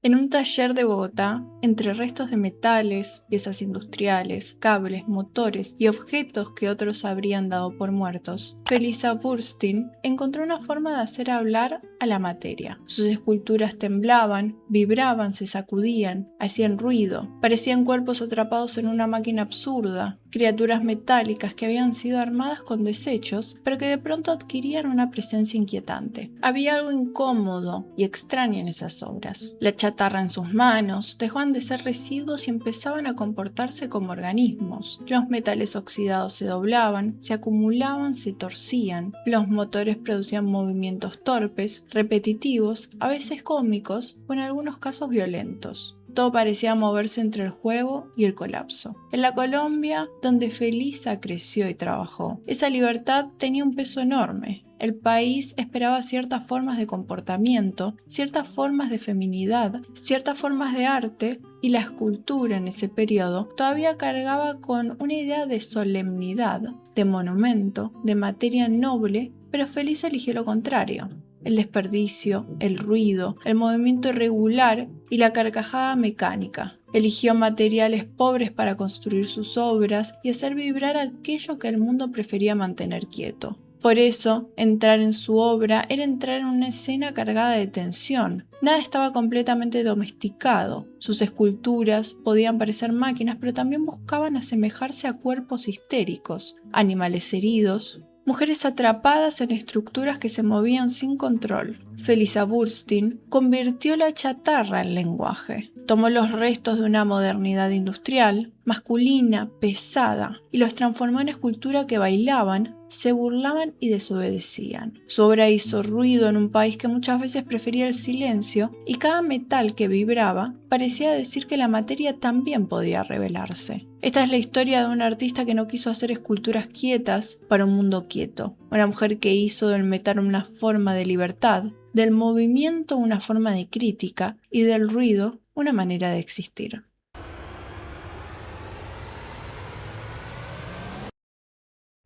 En un taller de Bogotá, entre restos de metales, piezas industriales, cables, motores y objetos que otros habrían dado por muertos, Felisa Burstyn encontró una forma de hacer hablar a la materia. Sus esculturas temblaban, vibraban, se sacudían, hacían ruido, parecían cuerpos atrapados en una máquina absurda, criaturas metálicas que habían sido armadas con desechos, pero que de pronto adquirían una presencia inquietante. Había algo incómodo y extraño en esas obras. La chatarra en sus manos dejaban de ser residuos y empezaban a comportarse como organismos. Los metales oxidados se doblaban, se acumulaban, se torcían. Los motores producían movimientos torpes, repetitivos, a veces cómicos o en algunos casos violentos. Todo parecía moverse entre el juego y el colapso. En la Colombia, donde Felisa creció y trabajó, esa libertad tenía un peso enorme. El país esperaba ciertas formas de comportamiento, ciertas formas de feminidad, ciertas formas de arte, y la escultura en ese periodo todavía cargaba con una idea de solemnidad, de monumento, de materia noble, pero Felisa eligió lo contrario. El desperdicio, el ruido, el movimiento irregular y la carcajada mecánica. Eligió materiales pobres para construir sus obras y hacer vibrar aquello que el mundo prefería mantener quieto. Por eso, entrar en su obra era entrar en una escena cargada de tensión. Nada estaba completamente domesticado. Sus esculturas podían parecer máquinas, pero también buscaban asemejarse a cuerpos histéricos, animales heridos, mujeres atrapadas en estructuras que se movían sin control. Felisa Burstyn convirtió la chatarra en lenguaje. Tomó los restos de una modernidad industrial, masculina, pesada, y los transformó en escultura que bailaban, se burlaban y desobedecían. Su obra hizo ruido en un país que muchas veces prefería el silencio, y cada metal que vibraba parecía decir que la materia también podía rebelarse. Esta es la historia de una artista que no quiso hacer esculturas quietas para un mundo quieto. Una mujer que hizo del metal una forma de libertad, del movimiento una forma de crítica y del ruido una manera de existir.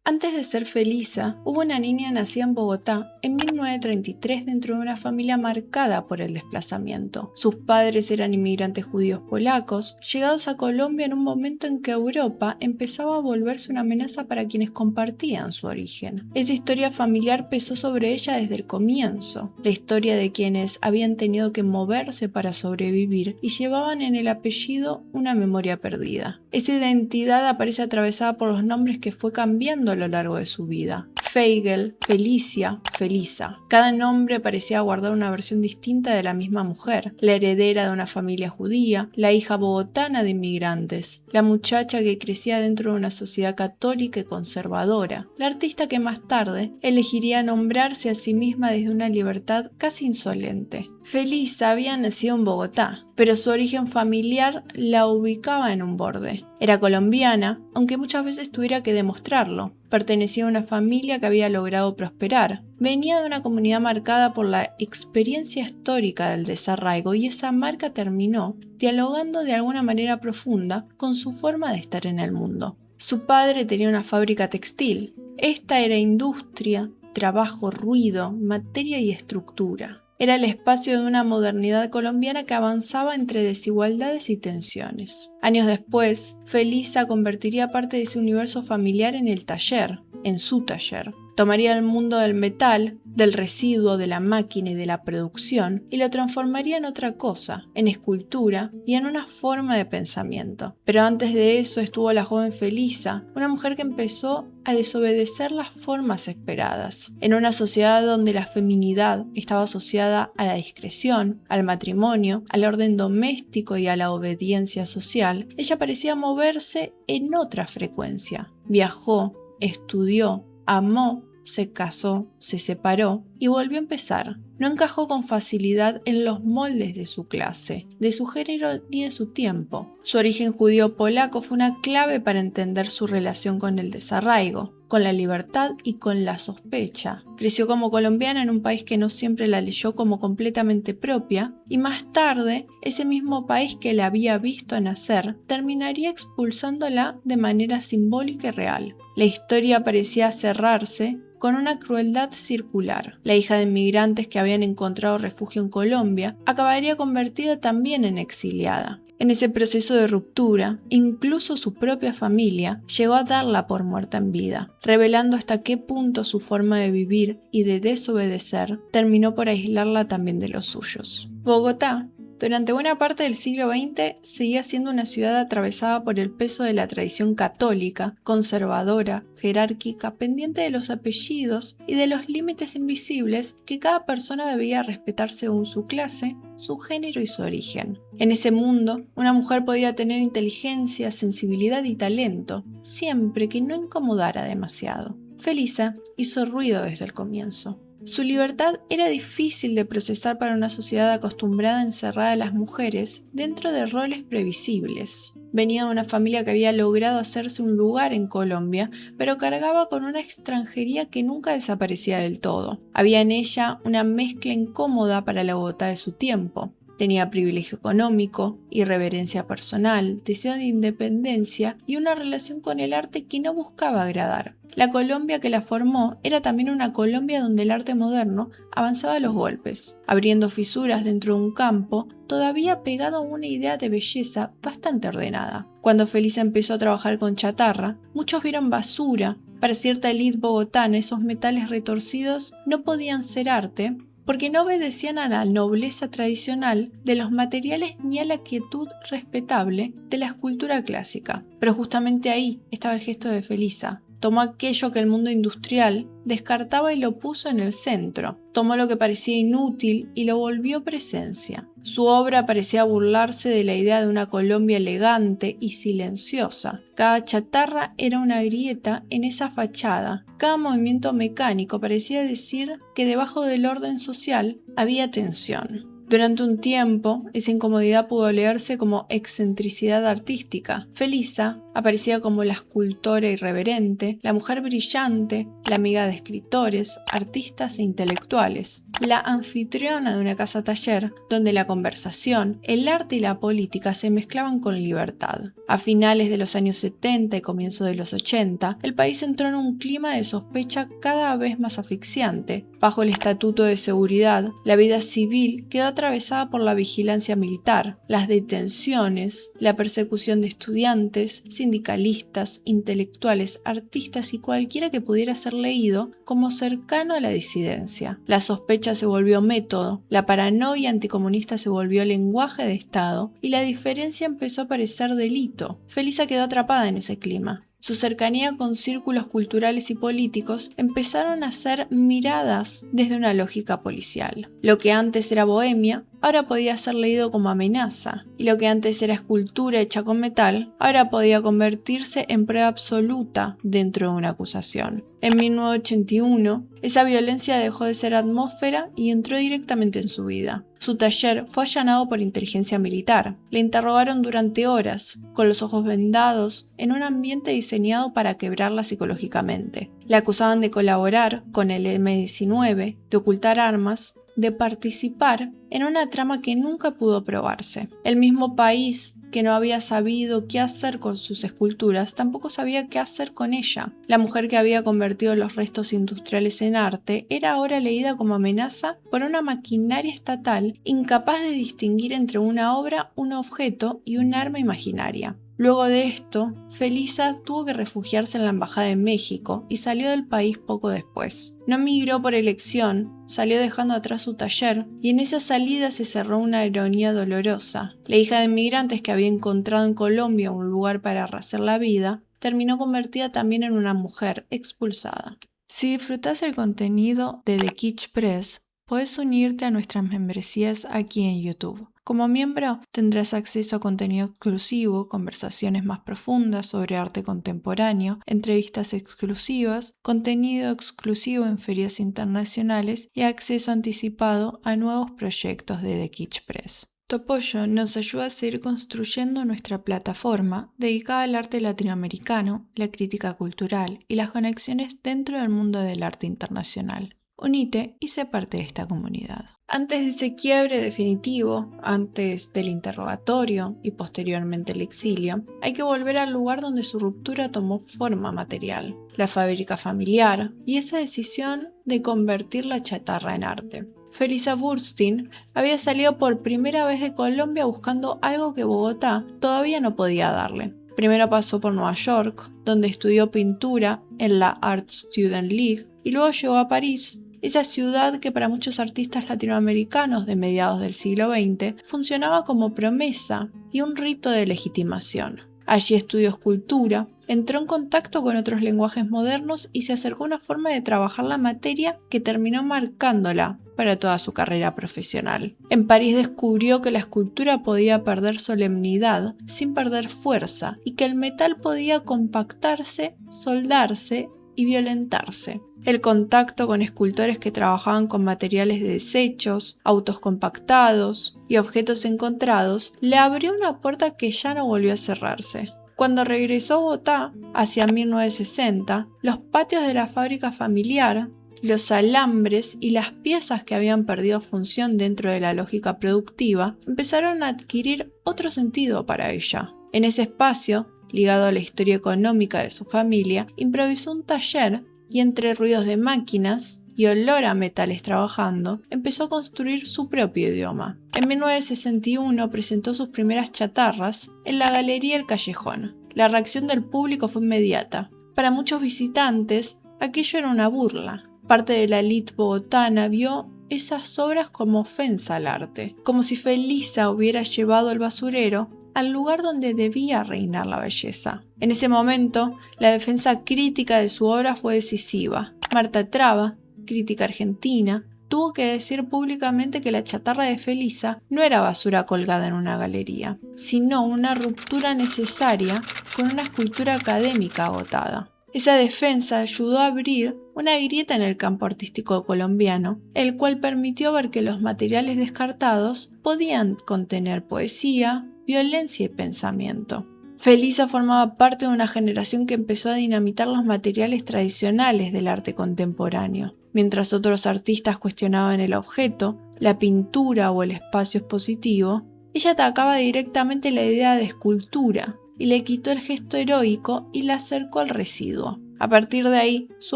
Antes de ser Felisa, hubo una niña nacida en Bogotá en 1933 dentro de una familia marcada por el desplazamiento. Sus padres eran inmigrantes judíos polacos, llegados a Colombia en un momento en que Europa empezaba a volverse una amenaza para quienes compartían su origen. Esa historia familiar pesó sobre ella desde el comienzo, la historia de quienes habían tenido que moverse para sobrevivir y llevaban en el apellido una memoria perdida. Esa identidad aparece atravesada por los nombres que fue cambiando a lo largo de su vida. Feigl, Felicia, Felisa. Cada nombre parecía guardar una versión distinta de la misma mujer, la heredera de una familia judía, la hija bogotana de inmigrantes, la muchacha que crecía dentro de una sociedad católica y conservadora, la artista que más tarde elegiría nombrarse a sí misma desde una libertad casi insolente. Felisa había nacido en Bogotá, pero su origen familiar la ubicaba en un borde. Era colombiana, aunque muchas veces tuviera que demostrarlo. Pertenecía a una familia que había logrado prosperar. Venía de una comunidad marcada por la experiencia histórica del desarraigo y esa marca terminó dialogando de alguna manera profunda con su forma de estar en el mundo. Su padre tenía una fábrica textil. Esta era industria, trabajo, ruido, materia y estructura. Era el espacio de una modernidad colombiana que avanzaba entre desigualdades y tensiones. Años después, Felisa convertiría parte de ese universo familiar en el taller, en su taller. Tomaría el mundo del metal, del residuo, de la máquina y de la producción y lo transformaría en otra cosa, en escultura y en una forma de pensamiento. Pero antes de eso estuvo la joven Felisa, una mujer que empezó a desobedecer las formas esperadas. En una sociedad donde la feminidad estaba asociada a la discreción, al matrimonio, al orden doméstico y a la obediencia social, ella parecía moverse en otra frecuencia. Viajó, estudió, amó, se casó, se separó y volvió a empezar. No encajó con facilidad en los moldes de su clase, de su género ni de su tiempo. Su origen judío-polaco fue una clave para entender su relación con el desarraigo, con la libertad y con la sospecha. Creció como colombiana en un país que no siempre la leyó como completamente propia, y más tarde, ese mismo país que la había visto nacer, terminaría expulsándola de manera simbólica y real. La historia parecía cerrarse con una crueldad circular. La hija de inmigrantes que habían encontrado refugio en Colombia acabaría convertida también en exiliada. En ese proceso de ruptura, incluso su propia familia llegó a darla por muerta en vida, revelando hasta qué punto su forma de vivir y de desobedecer terminó por aislarla también de los suyos. Bogotá, durante buena parte del siglo XX, seguía siendo una ciudad atravesada por el peso de la tradición católica, conservadora, jerárquica, pendiente de los apellidos y de los límites invisibles que cada persona debía respetar según su clase, su género y su origen. En ese mundo, una mujer podía tener inteligencia, sensibilidad y talento, siempre que no incomodara demasiado. Felisa hizo ruido desde el comienzo. Su libertad era difícil de procesar para una sociedad acostumbrada a encerrar a las mujeres dentro de roles previsibles. Venía de una familia que había logrado hacerse un lugar en Colombia, pero cargaba con una extranjería que nunca desaparecía del todo. Había en ella una mezcla incómoda para la Bogotá de su tiempo. Tenía privilegio económico, irreverencia personal, deseo de independencia y una relación con el arte que no buscaba agradar. La Colombia que la formó era también una Colombia donde el arte moderno avanzaba a los golpes, abriendo fisuras dentro de un campo todavía pegado a una idea de belleza bastante ordenada. Cuando Felisa empezó a trabajar con chatarra, muchos vieron basura. Para cierta élite bogotana, esos metales retorcidos no podían ser arte, porque no obedecían a la nobleza tradicional de los materiales ni a la quietud respetable de la escultura clásica. Pero justamente ahí estaba el gesto de Felisa. Tomó aquello que el mundo industrial descartaba y lo puso en el centro. Tomó lo que parecía inútil y lo volvió presencia. Su obra parecía burlarse de la idea de una Colombia elegante y silenciosa. Cada chatarra era una grieta en esa fachada. Cada movimiento mecánico parecía decir que debajo del orden social había tensión. Durante un tiempo, esa incomodidad pudo leerse como excentricidad artística. Felisa aparecía como la escultora irreverente, la mujer brillante, la amiga de escritores, artistas e intelectuales, la anfitriona de una casa taller donde la conversación, el arte y la política se mezclaban con libertad. A finales de los años 70 y comienzo de los 80, el país entró en un clima de sospecha cada vez más asfixiante. Bajo el Estatuto de Seguridad, la vida civil quedó atravesada por la vigilancia militar, las detenciones, la persecución de estudiantes, sindicalistas, intelectuales, artistas y cualquiera que pudiera ser leído como cercano a la disidencia. La sospecha se volvió método, la paranoia anticomunista se volvió lenguaje de Estado y la diferencia empezó a parecer delito. Felisa quedó atrapada en ese clima. Su cercanía con círculos culturales y políticos empezaron a ser miradas desde una lógica policial. Lo que antes era bohemia, ahora podía ser leído como amenaza, y lo que antes era escultura hecha con metal, ahora podía convertirse en prueba absoluta dentro de una acusación. En 1981, esa violencia dejó de ser atmósfera y entró directamente en su vida. Su taller fue allanado por inteligencia militar. Le interrogaron durante horas, con los ojos vendados, en un ambiente diseñado para quebrarla psicológicamente. La acusaban de colaborar con el M-19, de ocultar armas, de participar en una trama que nunca pudo probarse. El mismo país que no había sabido qué hacer con sus esculturas, tampoco sabía qué hacer con ella. La mujer que había convertido los restos industriales en arte era ahora leída como amenaza por una maquinaria estatal incapaz de distinguir entre una obra, un objeto y un arma imaginaria. Luego de esto, Felisa tuvo que refugiarse en la Embajada de México y salió del país poco después. No migró por elección, salió dejando atrás su taller y en esa salida se cerró una ironía dolorosa. La hija de inmigrantes que había encontrado en Colombia un lugar para rehacer la vida, terminó convertida también en una mujer expulsada. Si disfrutas el contenido de The Kitsch Press, puedes unirte a nuestras membresías aquí en YouTube. Como miembro tendrás acceso a contenido exclusivo, conversaciones más profundas sobre arte contemporáneo, entrevistas exclusivas, contenido exclusivo en ferias internacionales y acceso anticipado a nuevos proyectos de The Kitsch Press. Tu apoyo nos ayuda a seguir construyendo nuestra plataforma dedicada al arte latinoamericano, la crítica cultural y las conexiones dentro del mundo del arte internacional. Unite y sé parte de esta comunidad. Antes de ese quiebre definitivo, antes del interrogatorio y posteriormente el exilio, hay que volver al lugar donde su ruptura tomó forma material, la fábrica familiar y esa decisión de convertir la chatarra en arte. Felisa Burstyn había salido por primera vez de Colombia buscando algo que Bogotá todavía no podía darle. Primero pasó por Nueva York, donde estudió pintura en la Art Student League, y luego llegó a París, esa ciudad que para muchos artistas latinoamericanos de mediados del siglo XX funcionaba como promesa y un rito de legitimación. Allí estudió escultura, entró en contacto con otros lenguajes modernos y se acercó a una forma de trabajar la materia que terminó marcándola para toda su carrera profesional. En París descubrió que la escultura podía perder solemnidad sin perder fuerza y que el metal podía compactarse, soldarse y violentarse. El contacto con escultores que trabajaban con materiales de desechos, autos compactados y objetos encontrados le abrió una puerta que ya no volvió a cerrarse. Cuando regresó a Bogotá, hacia 1960, los patios de la fábrica familiar, los alambres y las piezas que habían perdido función dentro de la lógica productiva empezaron a adquirir otro sentido para ella. En ese espacio, ligado a la historia económica de su familia, improvisó un taller y entre ruidos de máquinas y olor a metales trabajando, empezó a construir su propio idioma. En 1961 presentó sus primeras chatarras en la Galería El Callejón. La reacción del público fue inmediata. Para muchos visitantes, aquello era una burla. Parte de la élite bogotana vio esas obras como ofensa al arte, como si Felisa hubiera llevado el basurero al lugar donde debía reinar la belleza. En ese momento, la defensa crítica de su obra fue decisiva. Marta Traba, crítica argentina, tuvo que decir públicamente que la chatarra de Felisa no era basura colgada en una galería, sino una ruptura necesaria con una escultura académica agotada. Esa defensa ayudó a abrir una grieta en el campo artístico colombiano, el cual permitió ver que los materiales descartados podían contener poesía, violencia y pensamiento. Felisa formaba parte de una generación que empezó a dinamitar los materiales tradicionales del arte contemporáneo. Mientras otros artistas cuestionaban el objeto, la pintura o el espacio expositivo, ella atacaba directamente la idea de escultura y le quitó el gesto heroico y la acercó al residuo. A partir de ahí, su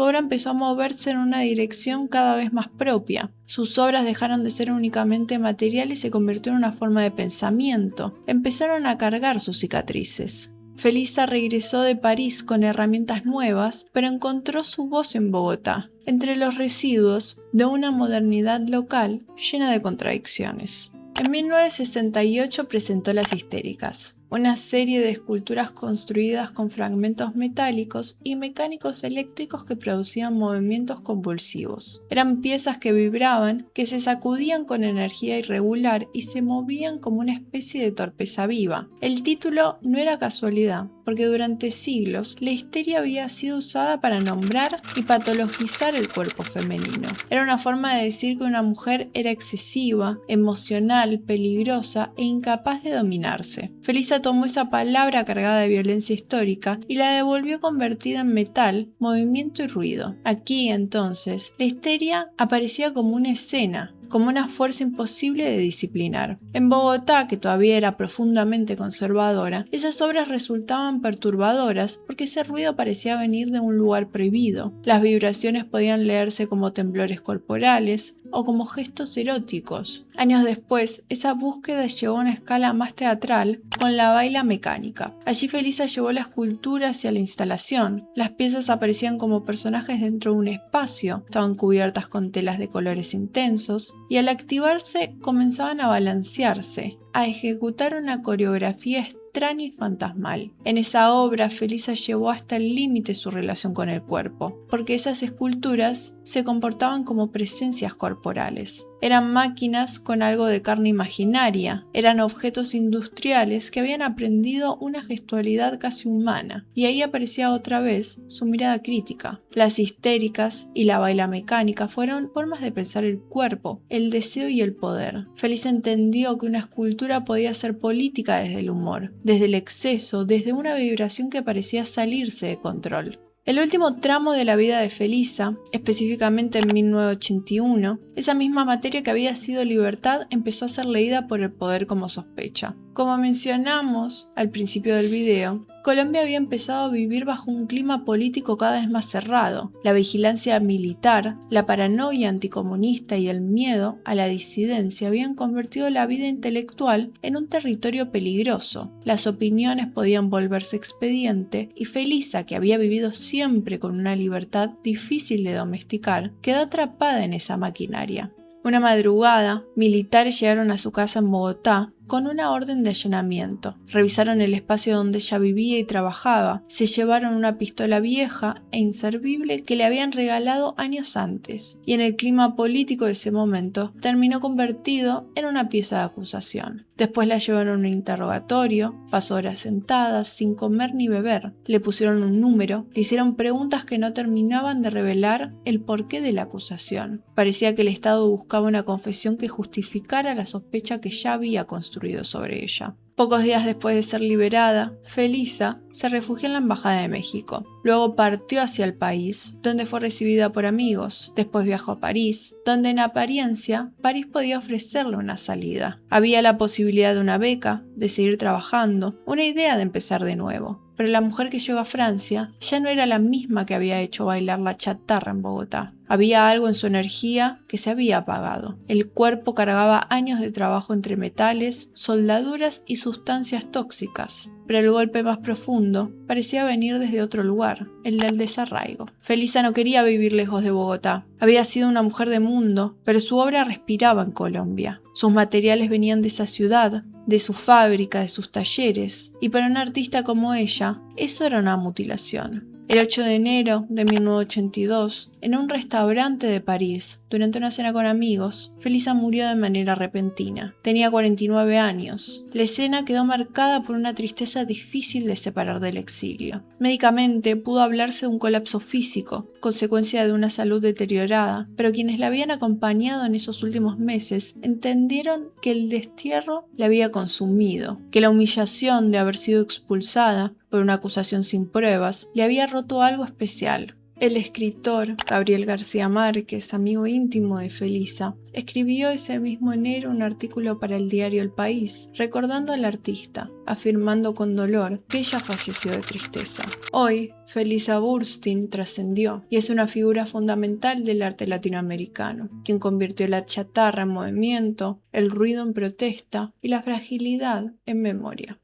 obra empezó a moverse en una dirección cada vez más propia. Sus obras dejaron de ser únicamente material y se convirtió en una forma de pensamiento. Empezaron a cargar sus cicatrices. Felisa regresó de París con herramientas nuevas, pero encontró su voz en Bogotá, entre los residuos de una modernidad local llena de contradicciones. En 1968 presentó Las Histéricas, una serie de esculturas construidas con fragmentos metálicos y mecánicos eléctricos que producían movimientos convulsivos. Eran piezas que vibraban, que se sacudían con energía irregular y se movían como una especie de torpeza viva. El título no era casualidad, porque durante siglos la histeria había sido usada para nombrar y patologizar el cuerpo femenino. Era una forma de decir que una mujer era excesiva, emocional, peligrosa e incapaz de dominarse. Felisa tomó esa palabra cargada de violencia histórica y la devolvió convertida en metal, movimiento y ruido. Aquí, entonces, la histeria aparecía como una escena, como una fuerza imposible de disciplinar. En Bogotá, que todavía era profundamente conservadora, esas obras resultaban perturbadoras porque ese ruido parecía venir de un lugar prohibido. Las vibraciones podían leerse como temblores corporales o como gestos eróticos. Años después, esa búsqueda llegó a una escala más teatral con la baila mecánica. Allí Felisa llevó la escultura hacia la instalación. Las piezas aparecían como personajes dentro de un espacio, estaban cubiertas con telas de colores intensos y al activarse comenzaban a balancearse, a ejecutar una coreografía extraña y fantasmal. En esa obra, Felisa llevó hasta el límite su relación con el cuerpo, porque esas esculturas se comportaban como presencias corporales. Eran máquinas con algo de carne imaginaria, eran objetos industriales que habían aprendido una gestualidad casi humana, y ahí aparecía otra vez su mirada crítica. Las histéricas y la baila mecánica fueron formas de pensar el cuerpo, el deseo y el poder. Felisa entendió que una escultura podía ser política desde el humor, desde el exceso, desde una vibración que parecía salirse de control. El último tramo de la vida de Felisa, específicamente en 1981, esa misma materia que había sido libertad empezó a ser leída por el poder como sospecha. Como mencionamos al principio del video, Colombia había empezado a vivir bajo un clima político cada vez más cerrado. La vigilancia militar, la paranoia anticomunista y el miedo a la disidencia habían convertido la vida intelectual en un territorio peligroso. Las opiniones podían volverse expediente y Felisa, que había vivido siempre con una libertad difícil de domesticar, quedó atrapada en esa maquinaria. Una madrugada, militares llegaron a su casa en Bogotá con una orden de allanamiento. Revisaron el espacio donde ella vivía y trabajaba, se llevaron una pistola vieja e inservible que le habían regalado años antes, y en el clima político de ese momento terminó convertido en una pieza de acusación. Después la llevaron a un interrogatorio, pasó horas sentadas, sin comer ni beber. Le pusieron un número, le hicieron preguntas que no terminaban de revelar el porqué de la acusación. Parecía que el Estado buscaba una confesión que justificara la sospecha que ya había construido sobre ella. Pocos días después de ser liberada, Felisa se refugió en la Embajada de México. Luego partió hacia el país, donde fue recibida por amigos. Después viajó a París, donde en apariencia París podía ofrecerle una salida. Había la posibilidad de una beca, de seguir trabajando, una idea de empezar de nuevo. Pero la mujer que llegó a Francia ya no era la misma que había hecho bailar la chatarra en Bogotá. Había algo en su energía que se había apagado. El cuerpo cargaba años de trabajo entre metales, soldaduras y sustancias tóxicas. Pero el golpe más profundo parecía venir desde otro lugar, el del desarraigo. Felisa no quería vivir lejos de Bogotá. Había sido una mujer de mundo, pero su obra respiraba en Colombia. Sus materiales venían de esa ciudad, de su fábrica, de sus talleres, y para un artista como ella, eso era una mutilación. El 8 de enero de 1982, en un restaurante de París, durante una cena con amigos, Felisa murió de manera repentina. Tenía 49 años. La escena quedó marcada por una tristeza difícil de separar del exilio. Médicamente pudo hablarse de un colapso físico, consecuencia de una salud deteriorada, pero quienes la habían acompañado en esos últimos meses entendieron que el destierro la había consumido, que la humillación de haber sido expulsada por una acusación sin pruebas le había roto algo especial. El escritor Gabriel García Márquez, amigo íntimo de Felisa, escribió ese mismo enero un artículo para el diario El País, recordando al artista, afirmando con dolor que ella falleció de tristeza. Hoy, Felisa Burstyn trascendió y es una figura fundamental del arte latinoamericano, quien convirtió la chatarra en movimiento, el ruido en protesta y la fragilidad en memoria.